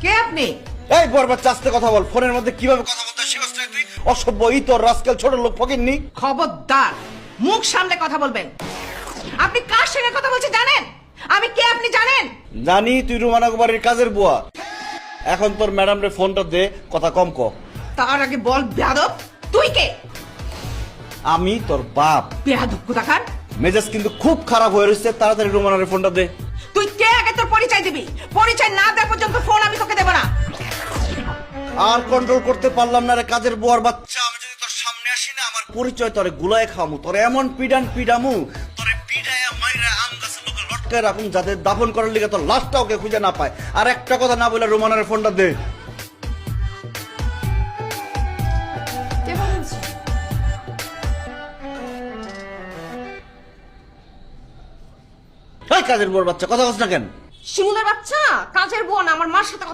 কে আপনি? এই বরবাদ চাস্তে কথা বল, ফোনের মধ্যে কিভাবে কথা বলতে শিখছ না তুই? অসভ্য তোর রাস্কেল ছোট লোক ফকিন্নি। খবরদার, মুখ সামলে কথা বলবেন। আপনি কার সঙ্গে কথা বলছেন জানেন? আমি কে আপনি জানেন? জানি তুই রুমানা কুমারীর কাজের বুয়া। এখন তোর ম্যাডাম রে ফোনটা দে, কথা কম ক। তার আগে বল বেয়াদব, তুই কে? আমি তোর বাপ। বেয়াদব কোথাকার। মেজাজ কিন্তু খুব খারাপ হয়ে রয়েছে, তাড়াতাড়ি রুমানার ফোনটা দে। তুই কে আগে তোর পরিচয় দিবি? পরিচয় না দেওয়া পর্যন্ত ফোন আমি তোকে দেব না। আর কন্ট্রোল করতে পারলাম না রে কাজের বুয়ার বাচ্চা। আমি যদি তোর সামনে আসি না, আমার পরিচয় তোরে গুলায় খামু, তোরে এমন পিডামু, তোরে পিডায়া মাইরা আম গাছের লোকে লটকায় রাখুন, যাতে দাফন করার লিগে তোর লাশটা ওকে খুঁজে না পায়। আর একটা কথা না বলে রুমানার ফোনটা দে। কাজের বুয়ার বাচ্চা, কথা বলছ না কেন? শিমুলের বাচ্চা, কাজের বোন আমার মার সাথে